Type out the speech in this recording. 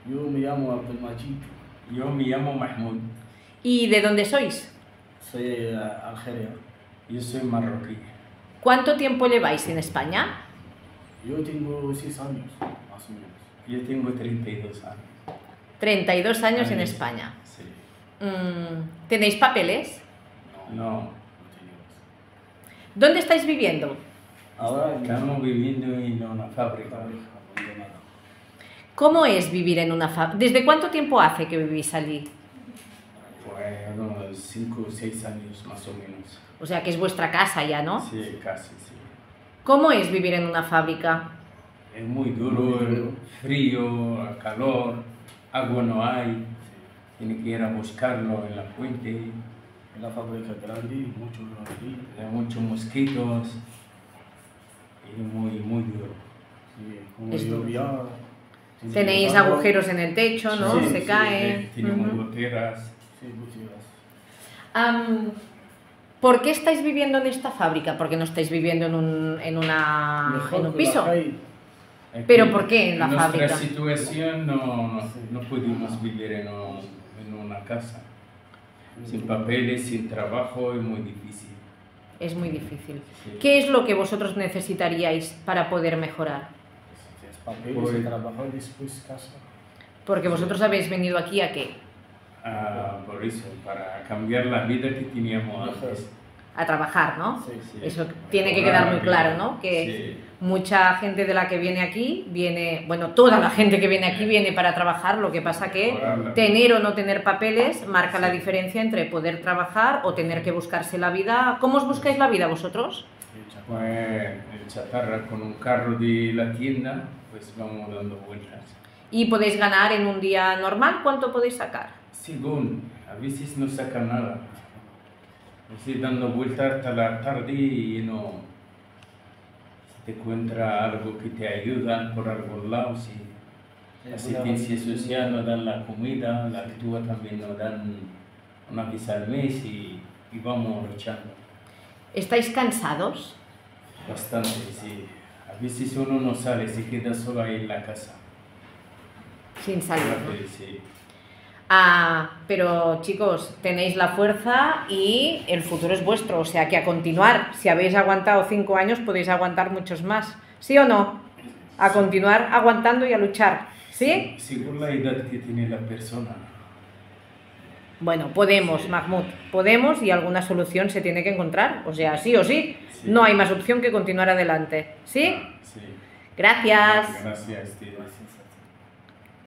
Yo me llamo Abdelmajid. Yo me llamo Mahmoud. ¿Y de dónde sois? Soy de Algeria. Yo soy marroquí. ¿Cuánto tiempo lleváis en España? Yo tengo 6 años, más o menos. Yo tengo 32 años. 32 años en España. Sí. ¿Tenéis papeles? No. No tenemos. ¿Dónde estáis viviendo? Ahora Estamos viviendo en una fábrica. abandonada. ¿Cómo es vivir en una fábrica? ¿Desde cuánto tiempo hace que vivís allí? Pues unos 5 o 6 años más o menos. O sea, que es vuestra casa ya, ¿no? Sí, casi, sí. ¿Cómo es vivir en una fábrica? Es muy duro, el frío, el calor, agua no hay. Tiene que ir a buscarlo en la fuente. En la fábrica grande, mucho frío. Hay muchos mosquitos. Y muy duro. Sí, como Es duro. lluvia. Tenéis agujeros en el techo, ¿no? Sí, Se sí, cae. Tenemos Ujú. goteras. Sí, goteras. ¿Por qué estáis viviendo en esta fábrica? ¿Por qué no estáis viviendo en un Mejor que piso? la calle. Aquí, ¿Pero por qué en la nuestra fábrica? situación no pudimos vivir en una casa. Sin papeles, sin trabajo, es muy difícil. Es muy difícil. Sí. ¿Qué es lo que vosotros necesitaríais para poder mejorar? Es papeles, Pues- trabajo y después casa. Porque vosotros habéis venido aquí ¿a qué? Por eso, para cambiar la vida que teníamos antes. A trabajar, ¿no? Sí, Sí. Eso tiene que quedar muy claro, ¿no? Que mucha gente de la que viene aquí viene, bueno, toda la gente que viene aquí viene para trabajar, lo que pasa que Mejorar. tener o no tener papeles marca la Sí. diferencia entre poder trabajar o tener que buscarse la vida. ¿Cómo os buscáis la vida vosotros? Pues el chatarra con un carro de la tienda, pues vamos dando vueltas. ¿Y podéis ganar en un día normal? ¿Cuánto podéis sacar? Según, a veces no saca nada. Estoy dando vueltas hasta la tarde y no. Si te encuentra algo que te ayuda por algún lado, si la asistencia social nos dan la comida, la actúa también nos dan una vez al mes y vamos luchando. ¿Estáis cansados? Bastante, sí. A veces uno no sale, se queda solo ahí en la casa. Sin salir, ¿no? Sí. Pero chicos, tenéis la fuerza y el futuro es vuestro, o sea que a continuar. Si habéis aguantado 5 años, podéis aguantar muchos más. ¿Sí o no? A continuar aguantando y a luchar. ¿Sí? Según la edad que tiene la persona. Bueno, podemos, Sí. Mahmoud, podemos y alguna solución se tiene que encontrar. O sea, sí o sí, Sí. no hay más opción que continuar adelante. ¿sí? Sí. Gracias. Gracias, tío. Gracias.